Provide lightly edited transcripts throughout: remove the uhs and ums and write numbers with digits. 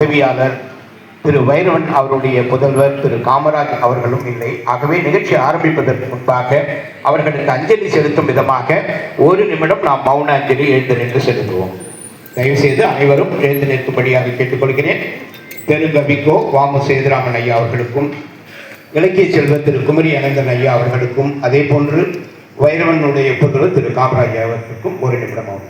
உதவியாளர் திரு வைரவன் அவருடைய புதல்வர் திரு காமராஜ் அவர்களும் இல்லை. ஆகவே நிகழ்ச்சி ஆரம்பிப்பதற்கு முன்பாக அவர்களுக்கு அஞ்சலி செலுத்தும் விதமாக ஒரு நிமிடம் நாம் மௌன அஞ்சலி எழுந்து நின்று செலுத்துவோம். தயவுசெய்து அனைவரும் எழுந்து நிற்கும்படியாக கேட்டுக்கொள்கிறேன். தெலுங்கவிக்கோ வாமு சேதுராமன் ஐயா அவர்களுக்கும், இலக்கிய செல்வர் திரு குமரி அனந்தன் ஐயா அவர்களுக்கும், அதே போன்று வைரவனுடைய புதல்வர் திரு காமராஜ் அவர்களுக்கும் ஒரு நிமிடம் மௌன.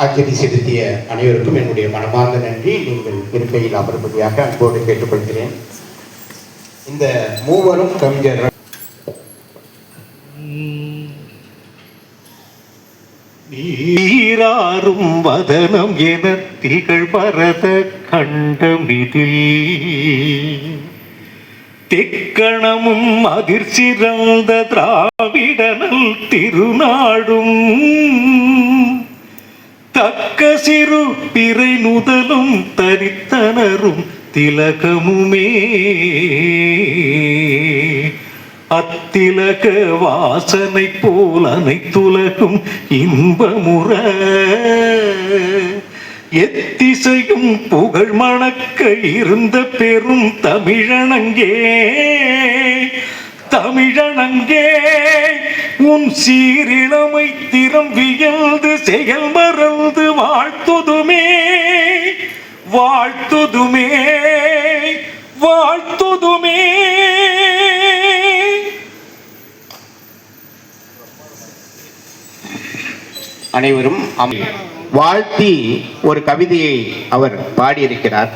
அஞ்சலி செலுத்திய அனைவருக்கும் என்னுடைய மனமார்ந்த நன்றி. நீங்கள் இருக்கையில் அமர்படியாக அன்போடு கேட்டுக்கொள்கிறேன். இந்த மூவரும் கவிஞர்கள் நீராறும் வதனம் என திகழ் பரத கண்டமிதில் தெக்கணமும் அதிர்ச்சிறந்த திராவிடனல் திருநாடும் தக்க சிறு பிறை நுதலும் தரித்தனரும் திலகமுமே அத்திலக வாசனை போல் அனைத்துலகும் இன்பமுற எத்திசையும் புகழ் மணக்க இருந்த பெரும் தமிழனங்கே தமிழனங்கே உன் சீரிழமை திறம் வியல்து செயல் மறந்து வாழ்த்துதுமே வாழ்த்துதுமே வாழ்த்துதுமே. அனைவரும் வாழ்த்தி ஒரு கவிதையை அவர் பாடியிருக்கிறார்.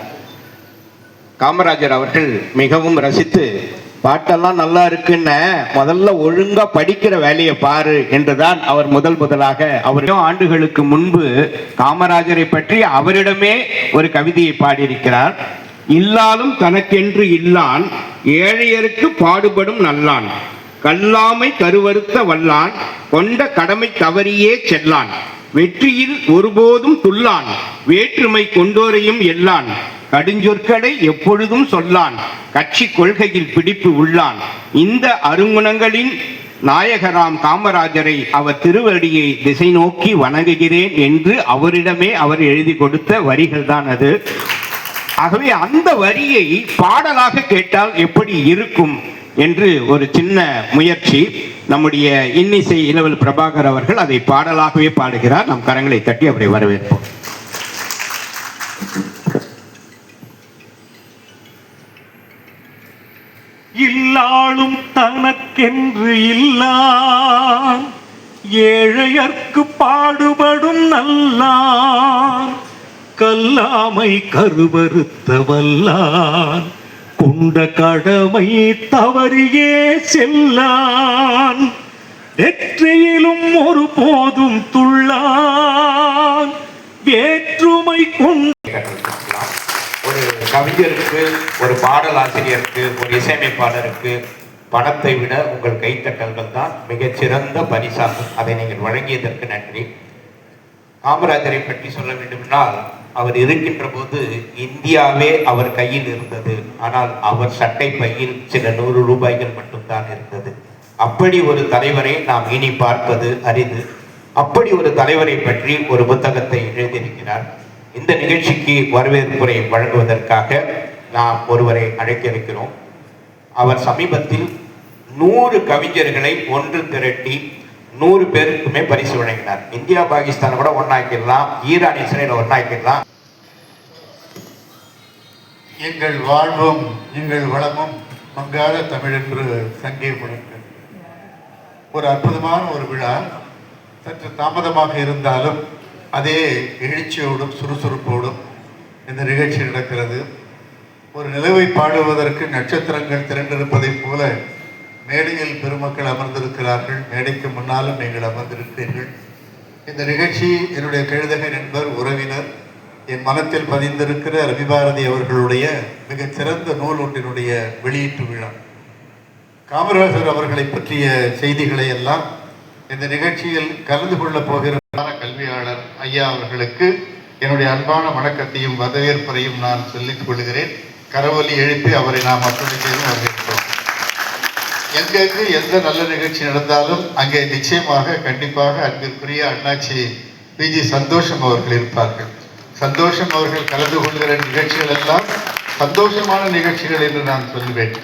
காமராஜர் அவர்கள் மிகவும் ரசித்து, பாட்டெல்லாம் நல்லா இருக்குன்னு முதல்ல ஒழுங்கா படிக்கிற வேலையை பாரு என்றுதான் அவர் முதலாக அவரும் ஆண்டுகளுக்கு முன்பு காமராஜரை பற்றி அவரிடமே ஒரு கவிதையை பாடியிருக்கிறார். இல்லாலும் தனக்கென்று இல்லான், ஏழையருக்கு பாடுபடும் நல்லான், கல்லாமை கருவறுத்த வல்லான், கொண்ட கடமை தவறியே செல்லான், வெற்றியில் ஒருபோதும் துள்ளான், வேற்றுமை கொண்டோரையும் எல்லான், கடுஞ்சொற்களை எப்பொழுதும் சொல்லான், கட்சி கொள்கையில் பிடிப்பு உள்ளான். இந்த அருங்குணங்களின் நாயகராம் காமராஜரை அவர் திருவடியை திசை நோக்கி வணங்குகிறேன் என்று அவரிடமே அவர் எழுதி கொடுத்த வரிகள் தான் அது. ஆகவே அந்த வரியை பாடலாக கேட்டால் எப்படி இருக்கும் என்று ஒரு சின்ன முயற்சி. நம்முடைய இன்னிசை இளவல் பிரபாகர் அவர்கள் அதை பாடலாகவே பாடுகிறார். நம் கரங்களை தட்டி அவரை வரவேற்போம். இல்லாளும் தனக்கென்று இல்லான், ஏழையர்க்கு பாடுபடும் நல்லான், கல்லாமை கருவறுத்த வல்லான், கொண்ட கடமை தவறியே செல்லான், வெற்றியிலும் ஒரு போதும் துள்ளான், வேற்றுமை கொண்ட ஒரு கவிஞருக்கு, ஒரு பாடல் ஆசிரியருக்கு, ஒரு இசையமைப்பாளருக்கு பணத்தை விட உங்கள் கைத்தட்டல்கள் தான் மிகச்சிறந்த பரிசாகும். அதை நீங்கள் வழங்கியதற்கு நன்றி. காமராஜரை பற்றி சொல்ல வேண்டுமென்றால், அவர் இருக்கின்ற போது இந்தியாவே அவர் கையில் இருந்தது. ஆனால் அவர் சட்டை பையில் சில 100 ரூபாய்கள் மட்டும்தான் இருந்தது. அப்படி ஒரு தலைவரை நாம் இனி பார்ப்பது அரிது. அப்படி ஒரு தலைவரை பற்றி ஒரு புத்தகத்தை எழுதியிருக்கிறார். இந்த நிகழ்ச்சிக்கு வரவேற்புரை வழங்குவதற்காக நாம் ஒருவரை அழைக்க இருக்கிறோம். அவர் சமீபத்தில் 100 கவிஞர்களை ஒன்று திரட்டி 100 பேருக்குமே பரிசு வழங்கினார். இந்தியா பாகிஸ்தான் கூட ஒன்னாக்கிடலாம், ஈரான் இஸ்ரேல் ஒன்னாக்கிடலாம். எங்கள் வாழ்வும் எங்கள் வளமும் மங்காத தமிழ் என்று சங்கே முழக்க ஒரு அற்புதமான ஒரு விழா. சற்று தாமதமாக இருந்தாலும் அதே எழுச்சியோடும் சுறுசுறுப்போடும் இந்த நிகழ்ச்சி நடக்கிறது. ஒரு நிலவை பாடுவதற்கு நட்சத்திரங்கள் திரண்டிருப்பதைப் போல மேடையில் பெருமக்கள் அமர்ந்திருக்கிறார்கள். மேடைக்கு முன்னாலும் நீங்கள் அமர்ந்திருக்கிறீர்கள். இந்த நிகழ்ச்சி என்னுடைய கழுதக நண்பர், உறவினர், என் மனத்தில் பதிந்திருக்கிற ரவிபாரதி அவர்களுடைய மிகச்சிறந்த நூல் ஒன்றினுடைய வெளியீட்டு விழா. காமராஜர் அவர்களை பற்றிய செய்திகளை எல்லாம் இந்த நிகழ்ச்சியில் கலந்து கொள்ளப் போகிற கல்வியாளர் ஐயா அவர்களுக்கு என்னுடைய அன்பான வணக்கத்தையும் வரவேற்பையும் நான் சொல்லிக் கொள்கிறேன். கரவொலி எழுப்பி அவரை நாம் அத்தனை பேரும் வரவேற்கிறோம். எங்கெங்கு எந்த நல்ல நிகழ்ச்சி நடந்தாலும் அங்கே நிச்சயமாக கண்டிப்பாக அன்பிற்குரிய அண்ணாச்சி பிஜி சந்தோஷம் அவர்கள் இருப்பார்கள். சந்தோஷம் அவர்கள் கலந்து கொள்கிற நிகழ்ச்சிகள் எல்லாம் சந்தோஷமான நிகழ்ச்சிகள் என்று நான் சொல்லுவேன்.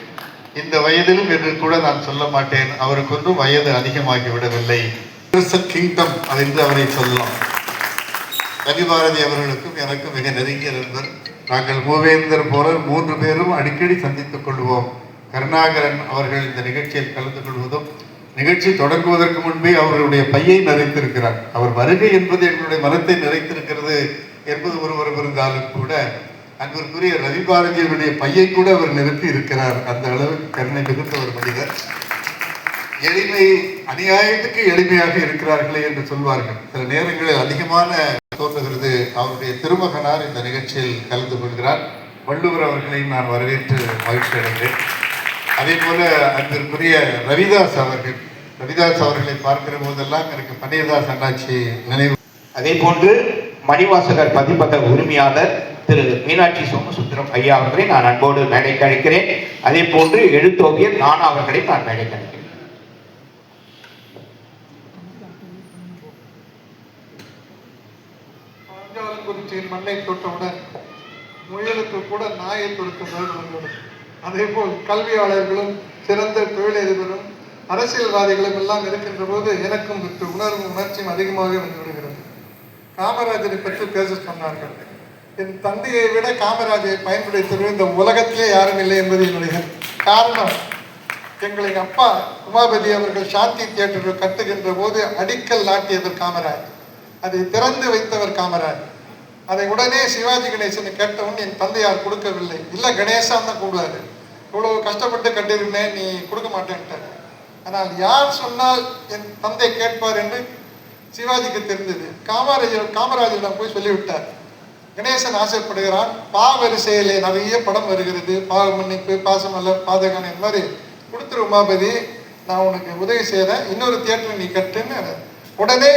இந்த வயதிலும் என்று கூட நான் சொல்ல மாட்டேன். அவருக்கு ஒன்றும் வயது அதிகமாகிவிடவில்லை. கிங்டம் அது என்று அவரை சொல்லலாம். ரவி பாரதி அவர்களுக்கும் எனக்கும் மிக நெருங்கிய நண்பர். நாங்கள் மூவேந்தர் போல 3 பேரும் அடிக்கடி சந்தித்துக் கொள்வோம். கருணாகரன் அவர்கள் இந்த நிகழ்ச்சியில் கலந்து கொள்வதும் நிகழ்ச்சி தொடங்குவதற்கு முன்பே அவர்களுடைய பையை நிறைத்திருக்கிறார். அவர் வருகை என்பது எங்களுடைய மனத்தை நிறைத்திருக்கிறது என்பது ஒருவர் இருந்தாலும் கூட அன்பிற்குரிய ரவி பாரதியுடைய பையை கூட அவர் நிறுத்தி இருக்கிறார். அந்த அளவுக்கு கருணை மிகுந்த ஒரு மனிதர். எளிமை அநியாயத்துக்கு எளிமையாக இருக்கிறார்களே என்று சொல்வார்கள். சில நேரங்களில் அதிகமான தோன்றுகிறது. அவருடைய திருமகனார் இந்த நிகழ்ச்சியில் கலந்து கொள்கிறார். வள்ளுவர் அவர்களை நான் வரவேற்று மகிழ்ச்சி அடைகிறேன். அதே போல அன்பிற்குரிய ரவிதாஸ் அவர்களை பார்க்கிற போதெல்லாம் எனக்கு பன்னீர்தாஸ் அண்ணாச்சி நினைவு. அதே போன்று மணிவாசகர் பதிப்பக உரிமையாளர் திரு மீனாட்சி சோமசுந்தரம் ஐயா அவர்களை நான் அன்போடு மேடைக்கு அழைக்கிறேன். அதே போன்று எழுத்தோவியர் நானா அவர்களை நான் மேடைக்கு அழைக்கிறேன். குறிச்சியின் மண்ணை தொட்டவுடன் முயலுக்கு கூட நாயை தொடுத்த வருகிறது. அதே போல் கல்வியாளர்களும் சிறந்த தொழிலதிபரும் அரசியல்வாதிகளும் எல்லாம் இருக்கின்ற போது எனக்கும் உணர்ச்சியும் அதிகமாக வந்துவிடுகிறது. காமராஜரை பற்றி பேச சொன்னார்கள். என் தந்தையை விட காமராஜரை பயன்படுத்துவது இந்த உலகத்திலே யாரும் இல்லை என்பது என்னுடைய காரணம். எங்களின் அப்பா உமாபதி அவர்கள் சாந்தி தியேட்டர்கள் கட்டுகின்ற போது அடிக்கல் நாட்டியவர் காமராஜ். அதை திறந்து வைத்தவர் காமராஜ். அதை உடனே சிவாஜி கணேசனை கேட்டவன் என் தந்தையார் கொடுக்கவில்லை. இல்லை கணேசான் தான் கூடுவாரு. இவ்வளவு கஷ்டப்பட்டு கட்டிருந்தேன், நீ கொடுக்க மாட்டேன்ட்டார். ஆனால் யார் சொன்னால் என் தந்தை கேட்பார் என்று சிவாஜிக்கு தெரிந்தது. காமராஜரிடம் போய் சொல்லிவிட்டார். கணேசன் ஆசைப்படுகிறான். பாவரிசையிலே நிறைய படம் வருகிறது. பாவ மன்னிப்பு, பாசமல்லர், பாதகன் இந்த மாதிரி கொடுத்துரு உமாபதி, நான் உனக்கு உதவி செய்கிறேன், இன்னொரு தியேட்டர் நீ கட்டுன்னு உடனே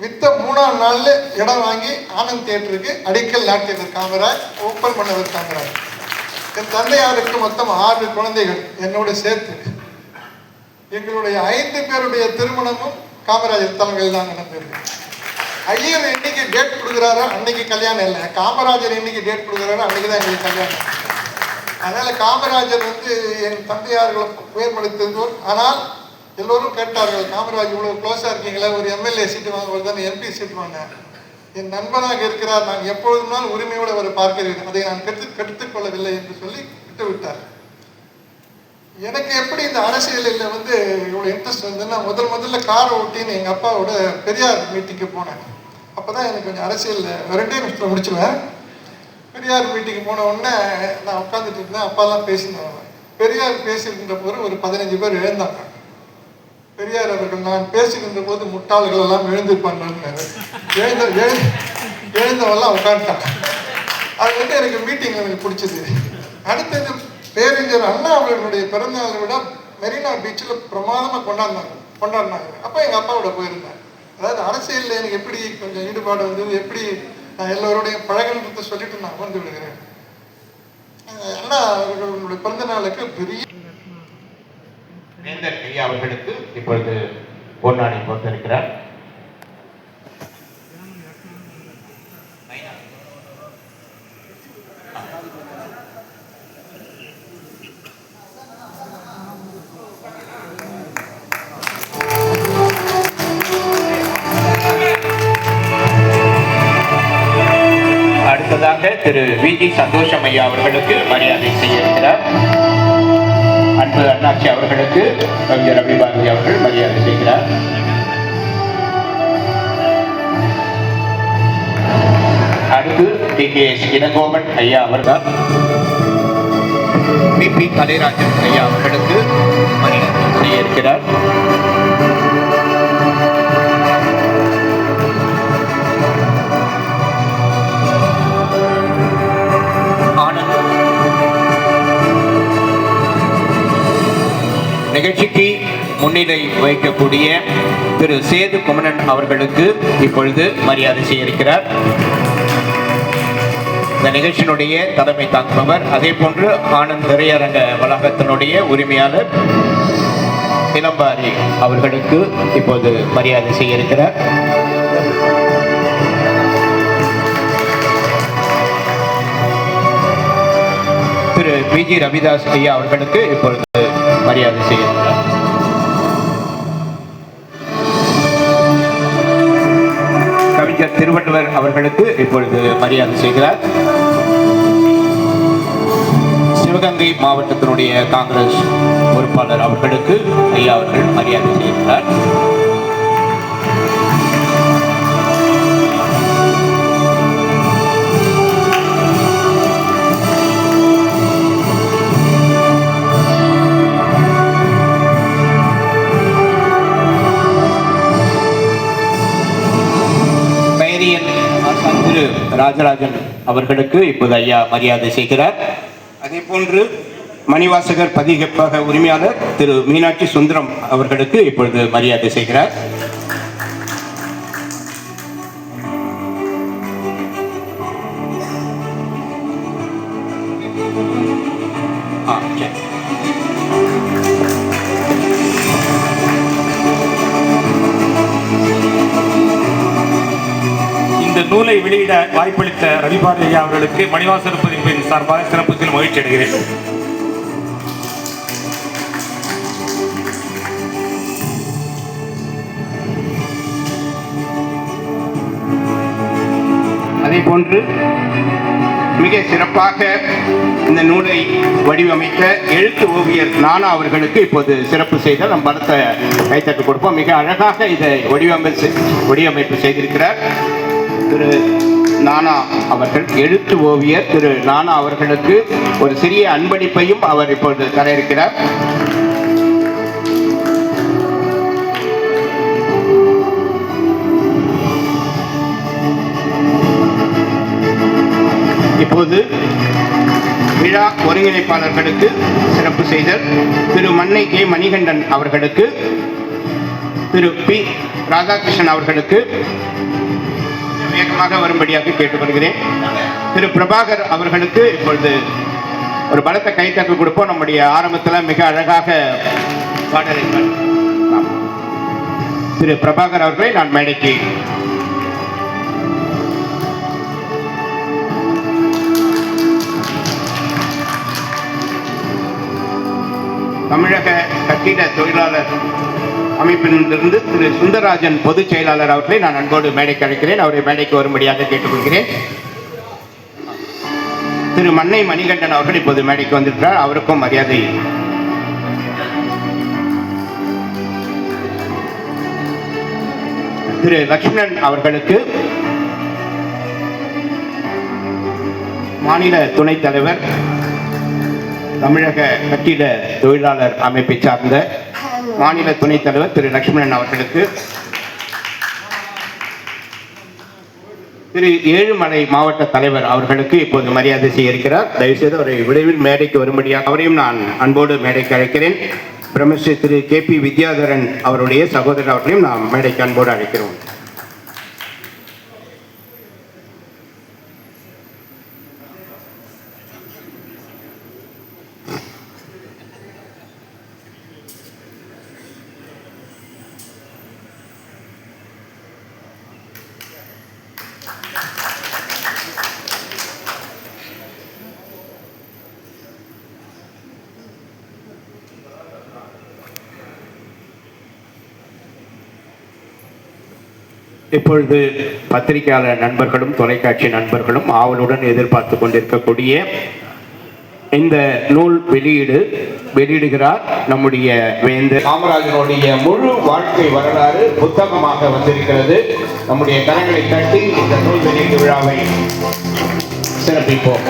வித்த 3ஆம் நாள்ல இடம் வாங்கி ஆனந்த் தியேட்டருக்கு அடிக்கல் நாட்டியவர் காமராஜ், ஓப்பன் பண்ணவர் காமராஜ். என் தந்தையாருக்கு மொத்தம் 6 குழந்தைகள் என்னோட சேர்த்து. எங்களுடைய 5 பேருடைய திருமணமும் காமராஜர் தலைமையில் தான் நடந்தது. ஐயர் என்னைக்கு டேட் கொடுக்குறாரோ அன்னைக்கு கல்யாணம் இல்லை. காமராஜர் என்னைக்கு டேட் கொடுக்குறாரோ அன்னைக்கு தான் எங்களுக்கு கல்யாணம். அதனால காமராஜர் என் தந்தையார்களை உயர்மளித்தது. ஆனால் எல்லோரும் கேட்டார்கள், காமராஜ் இவ்வளவு க்ளோஸா இருக்கீங்களா, ஒரு எம்எல்ஏ சீட்டு வாங்குவது தானே எம்பி சீட்டு வாங்க. என் நண்பனாக இருக்கிறார், நான் எப்பொழுதுனாலும் உரிமையோடு அவரை பார்க்கிறேன், அதை நான் கெடுத்துக் கொள்ளவில்லை என்று சொல்லி விட்டுவிட்டார். எனக்கு எப்படி இந்த அரசியலில் இவ்வளோ இன்ட்ரெஸ்ட் வந்ததுன்னா, முதல்ல காரை ஓட்டின்னு எங்கள் அப்பாவோட பெரியார் மீட்டிங்கு போனேன். அப்போ தான் எனக்கு கொஞ்சம் அரசியலில் 2 நிமிஷத்தில் முடிச்சுவேன். பெரியார் மீட்டிங்கு போன உடனே நான் உட்காந்துட்டு இருந்தேன். அப்பாலாம் பேசினேன். பெரியார் பேசியிருக்கின்ற போது ஒரு 15 பேர் எழுந்தாங்க. பெரியார் அவர்கள், நான் பேசுகின்ற போது முட்டாள்கள் எல்லாம் எழுந்திருப்பாங்க. எழுந்தவெல்லாம் உட்காந்துட்டாங்க. அது எனக்கு மீட்டிங் எனக்கு பிடிச்சது. அடுத்தது பேரறிஞர் அண்ணா அவர்களுடைய பிறந்தநாளை விட மெரினா பீச்சில் பிரமாதமாக கொண்டாடினாங்க. அப்போ எங்கள் அப்பாவோட போயிருந்தேன். அதாவது அரசியலில் எனக்கு எப்படி கொஞ்சம் ஈடுபாடு வந்தது, எப்படி நான் எல்லோருடைய பழகன்றதை சொல்லிட்டு நான் வந்து விடுகிறேன். அண்ணா அவர்களுடைய பிறந்த நாளுக்கு பெரிய வேந்தர் ஐயா அவர்களுக்கு இப்பொழுது பொன்னாடை போட்டிருக்கிறார். அடுத்ததாக திரு விஜி சந்தோஷம் ஐயா அவர்களுக்கு மரியாதை செய்ய இருக்கிறார். அன்பு அண்ணாச்சி அவர்களுக்கு கவிஞர் ரவி பாரதி அவர்கள் மரியாதை செய்கிறார். அடுத்து டி.கே.எஸ். இளங்கோவன் ஐயா அவர்கள், பி.பி. கலைராஜன் ஐயா அவர்களுக்கு மரியாதை செய்ய இருக்கிறார். நிகழ்ச்சிக்கு முன்னிலை முன்னிலை வகிக்கக்கூடிய திரு சேது குமணன் அவர்களுக்கு இப்பொழுது மரியாதை செய்ய இருக்கிறார். இந்த நிகழ்ச்சியினுடைய தலைமை தாங்குபவர், அதே போன்று ஆனந்த் திரையரங்க வளாகத்தினுடைய உரிமையாளர் இளம்பாரி அவர்களுக்கு இப்போது மரியாதை செய்ய இருக்கிறார். திரு பிஜி ரவிதாஸ் ஐயா அவர்களுக்கு இப்பொழுது மரியாதை செய்ய இருக்கிறார். கவிஞர் திருவள்ளுவர் அவர்களுக்கு இப்பொழுது மரியாதை செய்கிறார். சிவகங்கை மாவட்டத்தினுடைய காங்கிரஸ் பொறுப்பாளர் அவர்களுக்கு ஐயா அவர்கள் மரியாதை செய்கிறார். திரு ராஜராஜன் அவர்களுக்கு இப்போது ஐயா மரியாதை செய்கிறார். அதே போன்று மணிவாசகர் பதிகப்பக உரிமையாளர் திரு மீனாட்சி சுந்தரம் அவர்களுக்கு இப்பொழுது மரியாதை செய்கிறார். இந்த நூலை வெளியிட வாய்ப்பளித்த ரவிபாரதி ஐயா அவர்களுக்கு மணிவாசகர் பதிப்பின் சார்பாக சிறப்பு மகிழ்ச்சி அடைகிறேன். அதே போன்று மிக சிறப்பாக இந்த நூலை வடிவமைத்த எழுத்து ஓவியர் நானா அவர்களுக்கு இப்போது சிறப்பு செய்த நம் பலத்தை கைத்தட்டு கொடுப்போம். மிக அழகாக இதை வடிவமைப்பு செய்திருக்கிறார் திரு நானா அவர்கள். எழுத்து ஓவியர் திரு நானா அவர்களுக்கு ஒரு சிறிய அன்பளிப்பையும் அவர் இப்பொழுது தர இருக்கிறார். இப்போது விழா ஒருங்கிணைப்பாளர்களுக்கு சிறப்பு செய்தல் திரு மன்னை கே மணிகண்டன் அவர்களுக்கு, திரு பி ராதாகிருஷ்ணன் அவர்களுக்கு வேகமாக வரும்படியாக கேட்டுக்கொள்கிறேன். திரு பிரபாகர் அவர்களுக்கு இப்பொழுது ஒரு பலத்த கைத்தட்டு கொடுப்போம். நம்முடைய ஆரம்பத்தில் மிக அழகாக பாடல்கள் திரு பிரபாகர் அவர்களை நான் மேடைக்கு தமிழக கட்டிட தொழிலாளர் அமைப்பிலிருந்து திரு சுந்தரராஜன் பொதுச் செயலாளர் அவர்களை நான் அன்போடு மேடைக்கு அழைக்கிறேன். அவரை மேடைக்கு வரும்படியாக கேட்டுக்கொள்கிறேன். திரு மன்னை மணிகண்டன் அவர்கள் இப்போது மேடைக்கு வந்திருக்கிறார். அவருக்கும் மரியாதை. திரு லட்சுமணன் அவர்களுக்கு மாநில துணைத் தலைவர், தமிழக கட்டிட தொழிலாளர் அமைப்பை சார்ந்த மாநில துணைத் தலைவர் திரு லட்சுமணன் அவர்களுக்கு, திரு ஏழுமலை மாவட்ட தலைவர் அவர்களுக்கு இப்போது மரியாதை செய்ய இருக்கிறார். தயவுசெய்து அவரை விரைவில் மேடைக்கு வரும்படியாக அவரையும் நான் அன்போடு மேடைக்கு அழைக்கிறேன். பிரம்மஸ்ரீ திரு கே பி வித்யாதரன் அவருடைய சகோதரர் அவர்களையும் நாம் மேடைக்கு அன்போடு அழைக்கிறோம். இப்பொழுது பத்திரிகையாளர் நண்பர்களும் தொலைக்காட்சி நண்பர்களும் ஆவலுடன் எதிர்பார்த்து கொண்டிருக்கக்கூடிய இந்த நூல் வெளியிடுகிறார் நம்முடைய வேந்தர் காமராஜனுடைய முழு வாழ்க்கை வரலாறு புத்தகமாக வந்திருக்கிறது. நம்முடைய கரங்களை தட்டி இந்த நூல் வெளியீடு விழாவை சிறப்பிப்போம்.